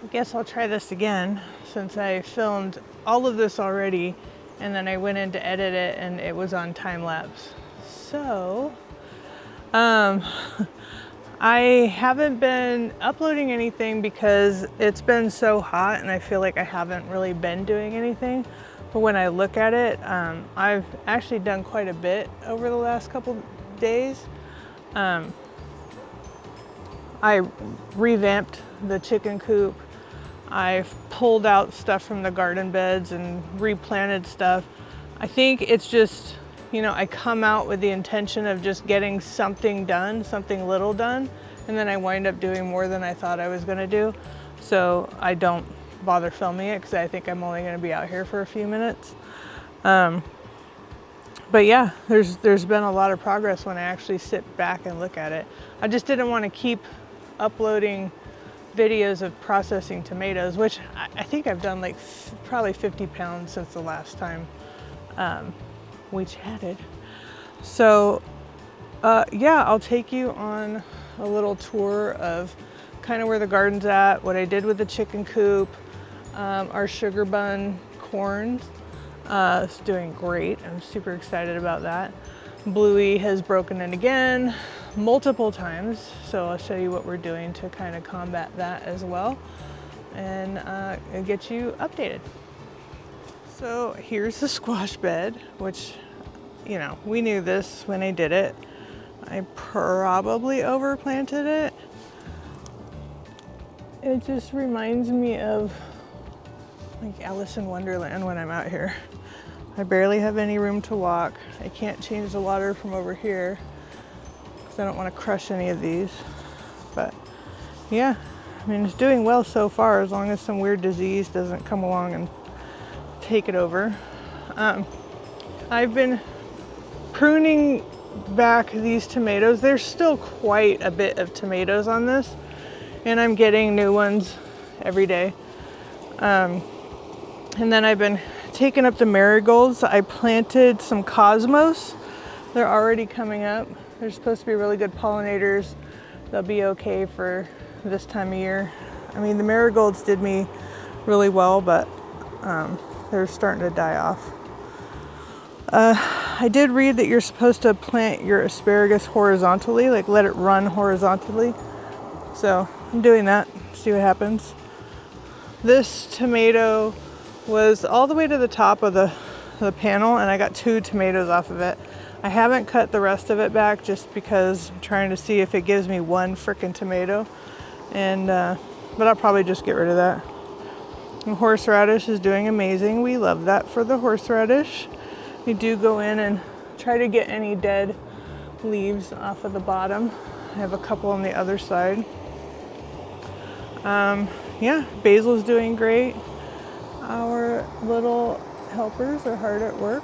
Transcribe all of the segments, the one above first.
I guess I'll try this again since I filmed all of this already and then I went in to edit it and it was on time lapse. So, I haven't been uploading anything because it's been so hot and I feel like I haven't really been doing anything. But when I look at it, I've actually done quite a bit over the last couple days. I revamped the chicken coop. I've pulled out stuff from the garden beds and replanted stuff. I think it's just, you know, I come out with the intention of just getting something done, something little done, and then I wind up doing more than I thought I was gonna do. So I don't bother filming it because I think I'm only gonna be out here for a few minutes. But yeah, there's been a lot of progress when I actually sit back and look at it. I just didn't want to keep uploading videos of processing tomatoes, which I think I've done like probably 50 pounds since the last time we chatted. So yeah, I'll take you on a little tour of kind of where the garden's at, what I did with the chicken coop, our sugar bun corn. It's doing great. I'm super excited about that. Bluey has broken in again multiple times, so I'll show you what we're doing to kind of combat that as well and get you updated. So here's the squash bed, which, you know, we knew this when I did it. I probably overplanted it. It just reminds me of like Alice in Wonderland when I'm out here. I barely have any room to walk. I can't change the water from over here because I don't want to crush any of these. But yeah, I mean, it's doing well so far as long as some weird disease doesn't come along and take it over. I've been pruning back these tomatoes. There's still quite a bit of tomatoes on this, and I'm getting new ones every day. And then I've been taking up the marigolds. I planted some cosmos. They're already coming up. They're supposed to be really good pollinators. They'll be okay for this time of year. I mean, the marigolds did me really well, but they're starting to die off. I did read that you're supposed to plant your asparagus horizontally, like let it run horizontally. So I'm doing that, see what happens. This tomato was all the way to the top of the panel and I got 2 tomatoes off of it. I haven't cut the rest of it back just because I'm trying to see if it gives me 1 frickin' tomato. And but I'll probably just get rid of that. The horseradish is doing amazing. We love that for the horseradish. We do go in and try to get any dead leaves off of the bottom. I have a couple on the other side. Yeah, basil's doing great. Our little helpers are hard at work.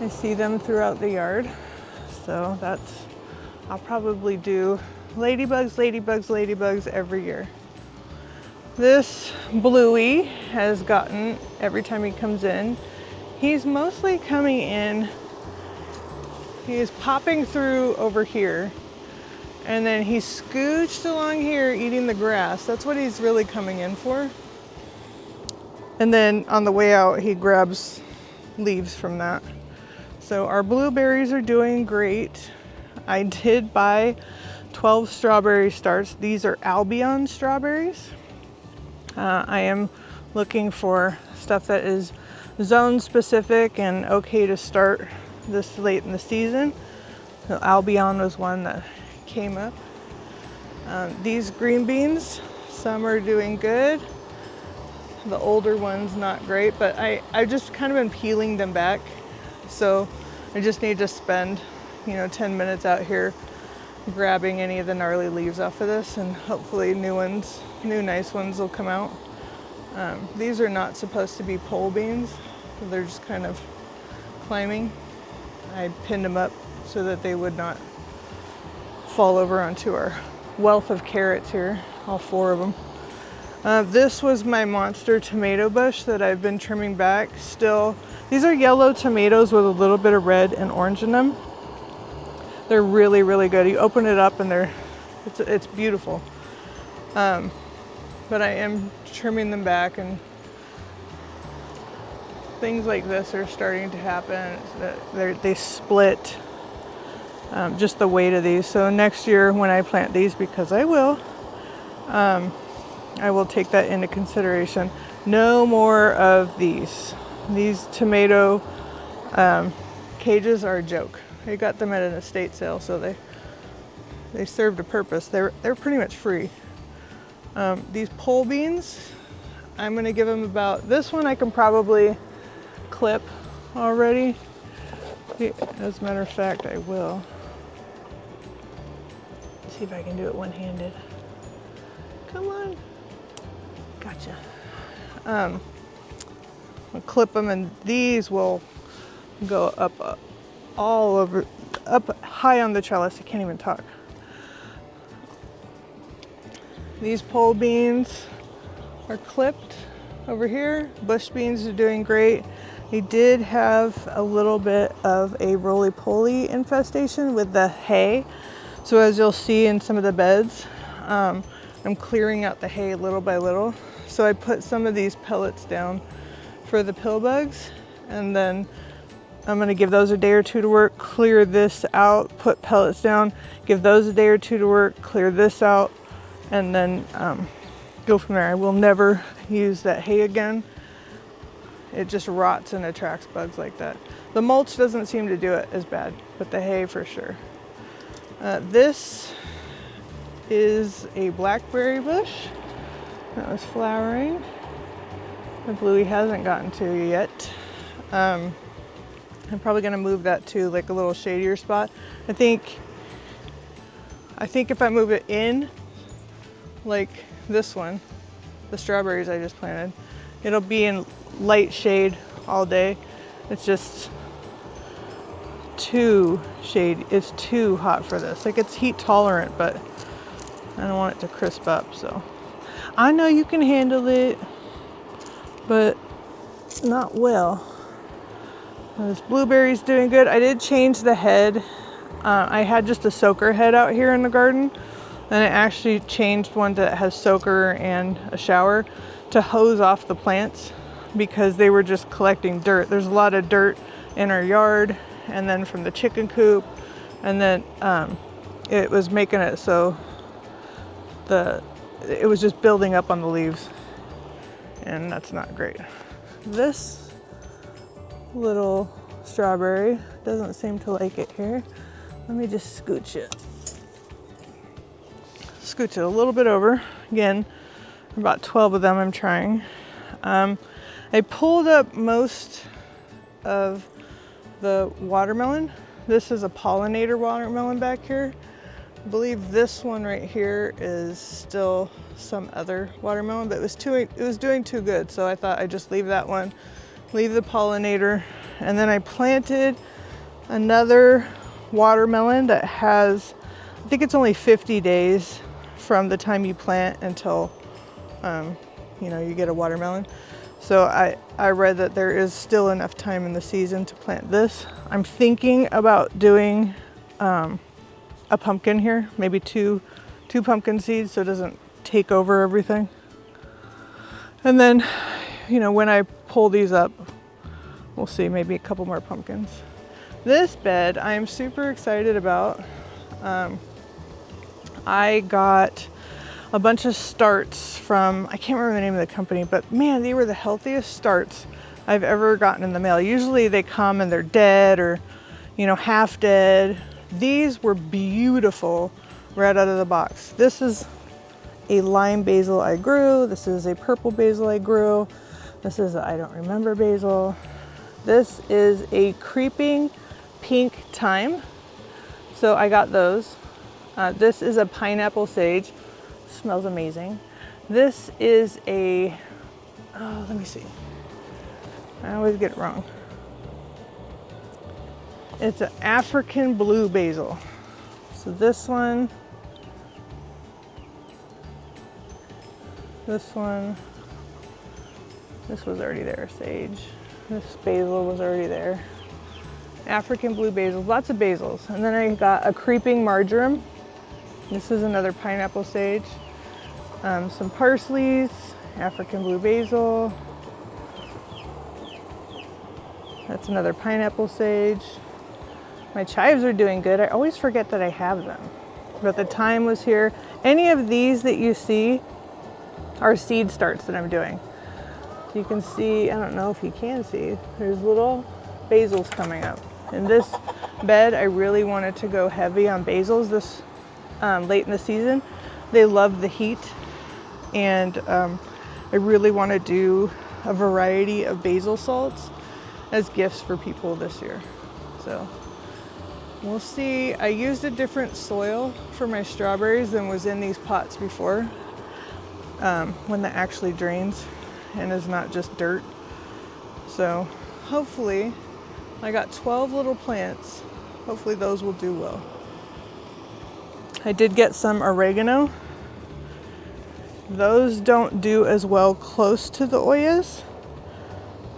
I see them throughout the yard. So I'll probably do ladybugs, ladybugs, ladybugs every year. This Bluey has gotten, every time he comes in, he's mostly coming in, he is popping through over here, and then he's scooched along here eating the grass. That's what he's really coming in for. And then on the way out, he grabs leaves from that. So our blueberries are doing great. I did buy 12 strawberry starts. These are Albion strawberries. I am looking for stuff that is zone specific and okay to start this late in the season. So Albion was one that came up. These green beans, some are doing good. The older ones not great, but I've just kind of been peeling them back. So I just need to spend, 10 minutes out here grabbing any of the gnarly leaves off of this, and hopefully new nice ones will come out. These are not supposed to be pole beans, so they're just kind of climbing. I pinned them up so that they would not fall over onto our wealth of carrots here, all 4 of them. This was my monster tomato bush that I've been trimming back. Still, these are yellow tomatoes with a little bit of red and orange in them. They're really, really good. You open it up and it's beautiful. but I am trimming them back, and things like this are starting to happen. They split just the weight of these. So next year when I plant these, because I will take that into consideration. No more of these. These tomato cages are a joke. I got them at an estate sale, so they served a purpose. They're pretty much free. These pole beans, I'm gonna give them about, this one I can probably clip already. As a matter of fact, I will. Let's see if I can do it one-handed. Come on. Gotcha. I'll clip them, and these will go up all over, up high on the trellis. I can't even talk. These pole beans are clipped over here. Bush beans are doing great. They did have a little bit of a roly-poly infestation with the hay. So as you'll see in some of the beds, I'm clearing out the hay little by little. So I put some of these pellets down for the pill bugs, and then I'm gonna give those a day or two to work, clear this out, put pellets down, give those a day or two to work, clear this out, and then go from there. I will never use that hay again. It just rots and attracts bugs like that. The mulch doesn't seem to do it as bad, but the hay for sure. This is a blackberry bush that was flowering. The bluey hasn't gotten to yet. I'm probably gonna move that to like a little shadier spot. I think if I move it in, like this one, the strawberries I just planted, it'll be in light shade all day. It's just too shade. It's too hot for this. Like, it's heat tolerant, but I don't want it to crisp up. So I know you can handle it, but not well. This blueberry's doing good. I did change the head. I had just a soaker head out here in the garden, and I actually changed one that has soaker and a shower to hose off the plants because they were just collecting dirt. There's a lot of dirt in our yard, and then from the chicken coop, and then it was making it so it was just building up on the leaves, and that's not great. This little strawberry doesn't seem to like it here. Let me just scooch it a little bit over. Again, about 12 of them I'm trying. I pulled up most of the watermelon. This is a pollinator watermelon back here. I believe this one right here is still some other watermelon, but it was doing too good, so I thought I'd just leave that one, leave the pollinator, and then I planted another watermelon that has, I think it's only 50 days from the time you plant until you get a watermelon. So I read that there is still enough time in the season to plant this. I'm thinking about doing a pumpkin here, maybe two pumpkin seeds, so it doesn't take over everything. And then, when I pull these up, we'll see, maybe a couple more pumpkins. This bed I'm super excited about. I got a bunch of starts from, I can't remember the name of the company, but man, they were the healthiest starts I've ever gotten in the mail. Usually they come and they're dead or, half dead. These were beautiful right out of the box. This is a lime basil I grew. This is a purple basil I grew. This is I don't remember basil. This is a creeping pink thyme. So I got those. This is a pineapple sage. Smells amazing. This is let me see. I always get it wrong. It's an African blue basil. So this one, this was already there, sage. This basil was already there. African blue basil, lots of basils. And then I got a creeping marjoram. This is another pineapple sage. some parsleys, African blue basil. That's another pineapple sage. My chives are doing good. I always forget that I have them, but the thyme was here. Any of these that you see are seed starts that I'm doing. You can see, I don't know if you can see, there's little basils coming up. In this bed, I really wanted to go heavy on basils this late in the season. They love the heat, and I really want to do a variety of basil salts as gifts for people this year. So we'll see. I used a different soil for my strawberries than was in these pots before, one that actually drains and is not just dirt. So hopefully, I got 12 little plants. Hopefully those will do well. I did get some oregano. Those don't do as well close to the Oyas,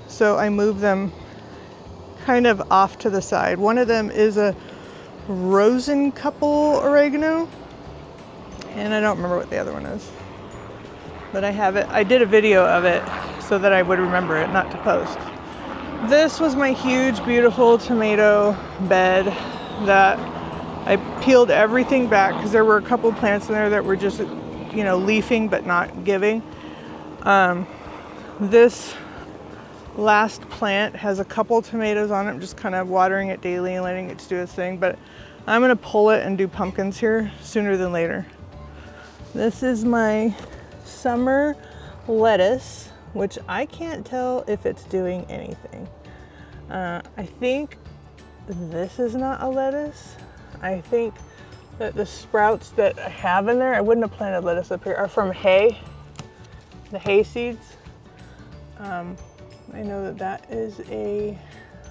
so I moved them kind of off to the side. One of them is a Rosen couple oregano, and I don't remember what the other one is, but I have it. I did a video of it so that I would remember it, not to post. This was my huge, beautiful tomato bed that I peeled everything back because there were a couple plants in there that were just, you know, leafing but not giving. This last plant has a couple tomatoes on it. I'm just kind of watering it daily and letting it do its thing, but I'm gonna pull it and do pumpkins here sooner than later. This is my summer lettuce, which I can't tell if it's doing anything. I think this is not a lettuce. I think that the sprouts that I have in there, I wouldn't have planted lettuce up here, are from hay, the hay seeds. I know that that is a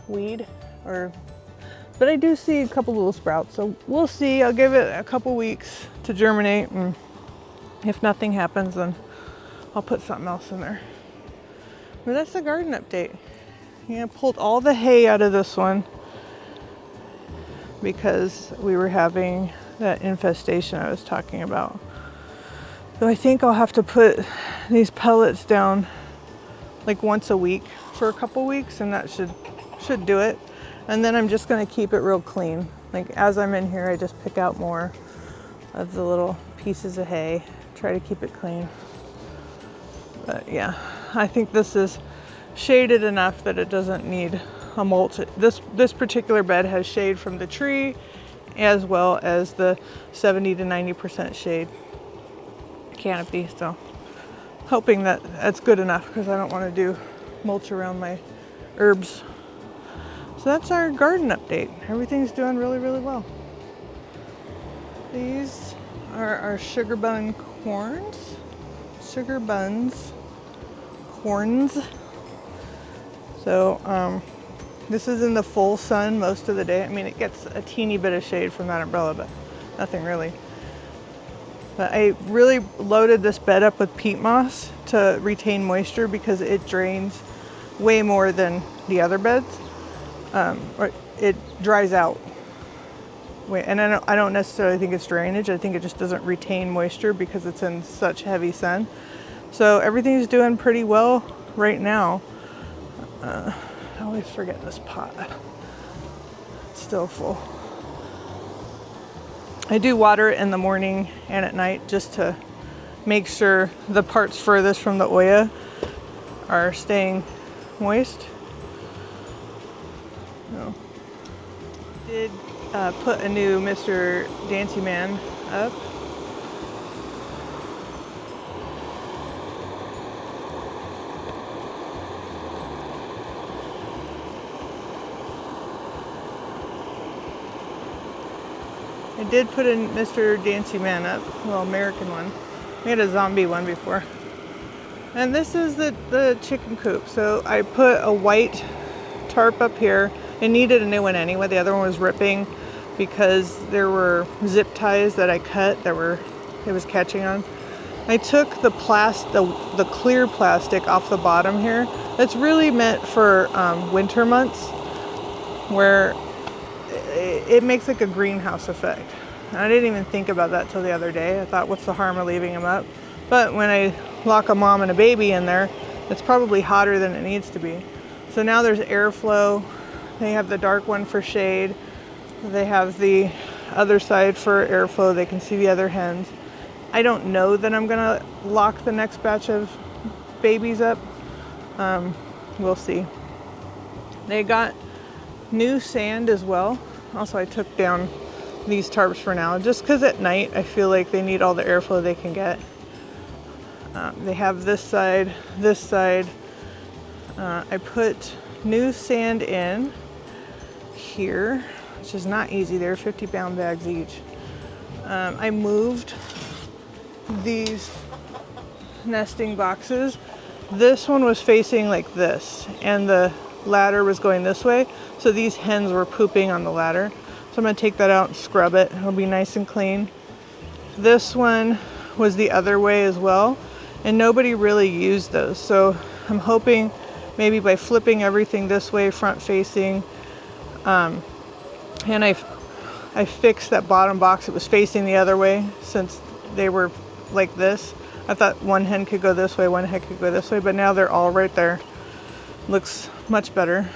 weed, but I do see a couple little sprouts, so we'll see. I'll give it a couple weeks to germinate, and if nothing happens, then I'll put something else in there. But that's the garden update. Yeah, I pulled all the hay out of this one because we were having that infestation I was talking about. So I think I'll have to put these pellets down like once a week for a couple weeks, and that should do it. And then I'm just gonna keep it real clean. Like as I'm in here, I just pick out more of the little pieces of hay, try to keep it clean. But yeah, I think this is shaded enough that it doesn't need a mulch. This particular bed has shade from the tree as well as the 70 to 90% shade canopy. So hoping that that's good enough because I don't want to do mulch around my herbs. So that's our garden update. Everything's doing really, really well. These are our sugar bun corns. Sugar buns, corns. So this is in the full sun most of the day. I mean, it gets a teeny bit of shade from that umbrella, but nothing really. But I really loaded this bed up with peat moss to retain moisture because it drains way more than the other beds. Or it dries out. And I don't necessarily think it's drainage. I think it just doesn't retain moisture because it's in such heavy sun. So everything's doing pretty well right now. I always forget this pot. It's still full. I do water it in the morning and at night just to make sure the parts furthest from the Oya are staying moist. So, did put a new Mr. Dancy Man up. I did put in Mr. Dancy Man up, well, American one. We had a zombie one before. And this is the chicken coop. So I put a white tarp up here. It needed a new one anyway. The other one was ripping because there were zip ties that I cut that it was catching on. I took the clear plastic off the bottom here. That's really meant for winter months where it makes like a greenhouse effect. And I didn't even think about that till the other day. I thought, what's the harm of leaving them up? But when I lock a mom and a baby in there, it's probably hotter than it needs to be. So now there's airflow. They have the dark one for shade. They have the other side for airflow. They can see the other hens. I don't know that I'm gonna lock the next batch of babies up. We'll see. They got new sand as well. Also, I took down these tarps for now, just because at night I feel like they need all the airflow they can get. They have this side, this side. I put new sand in here, which is not easy. They're 50-pound bags each. I moved these nesting boxes. This one was facing like this, and the ladder was going this way. So these hens were pooping on the ladder. So I'm gonna take that out and scrub it. It'll be nice and clean. This one was the other way as well, and nobody really used those. So I'm hoping maybe by flipping everything this way, front facing, and I fixed that bottom box. It was facing the other way since they were like this. I thought one hen could go this way, one hen could go this way, but now they're all right there. Looks much better.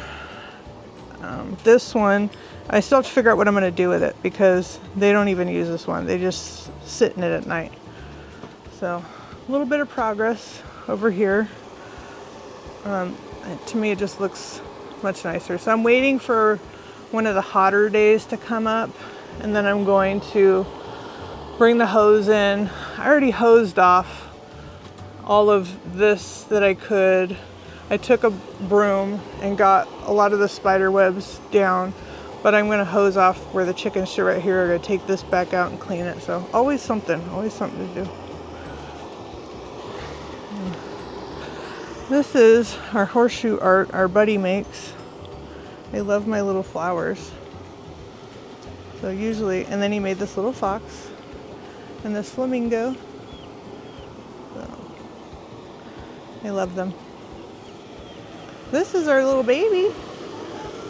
This one, I still have to figure out what I'm gonna do with it because they don't even use this one. They just sit in it at night. So a little bit of progress over here. To me, it just looks much nicer. So I'm waiting for one of the hotter days to come up, and then I'm going to bring the hose in. I already hosed off all of this that I could. I took a broom and got a lot of the spider webs down, but I'm gonna hose off where the chickens shit right here. I'm gonna take this back out and clean it. So always something to do. This is our horseshoe art our buddy makes. They love my little flowers. So usually, and then he made this little fox and this flamingo. So I love them. This is our little baby.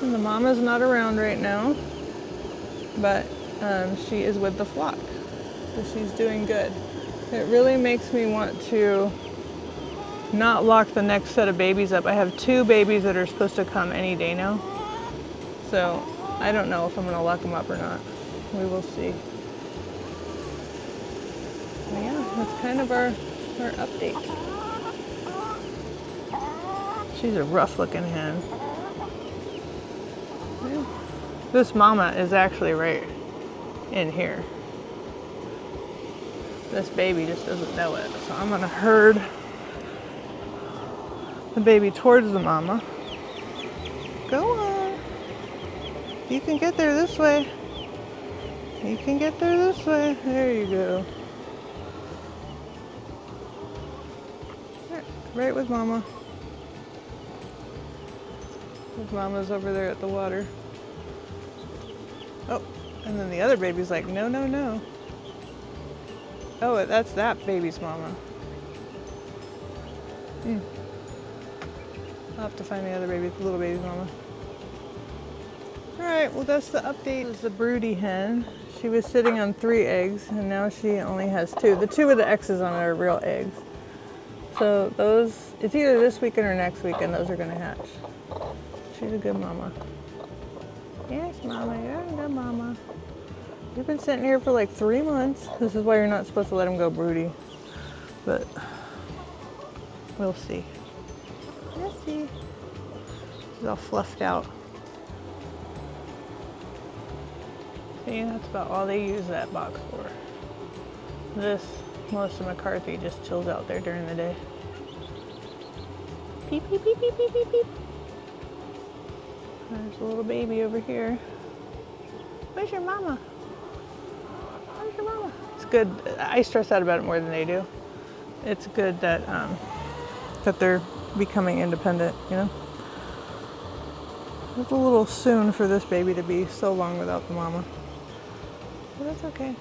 And the mama's not around right now, but she is with the flock. So she's doing good. It really makes me want to not lock the next set of babies up. I have 2 babies that are supposed to come any day now. So I don't know if I'm gonna lock them up or not. We will see. But yeah, that's kind of our update. She's a rough looking hen. Yeah. This mama is actually right in here. This baby just doesn't know it. So I'm gonna herd the baby towards the mama. Go on. You can get there this way. You can get there this way. There you go. Right with mama. His mama's over there at the water. Oh, and then the other baby's like, no, no, no. Oh, that's that baby's mama. I'll have to find the other baby, the little baby's mama. All right, well that's the update. This is the broody hen. She was sitting on 3 eggs and now she only has 2. The 2 with the X's on it are real eggs. So those, it's either this weekend or next weekend those are gonna hatch. She's a good mama. Yes, mama, you're a good mama. You've been sitting here for like 3 months. This is why you're not supposed to let them go broody. But we'll see. We'll see. She's all fluffed out. See, that's about all they use that box for. This, Melissa McCarthy just chills out there during the day. Peep, peep, peep, peep, peep, peep, peep. There's a little baby over here. Where's your mama? Where's your mama? It's good. I stress out about it more than they do. It's good that that they're becoming independent, you know? It's a little soon for this baby to be so long without the mama. But that's okay.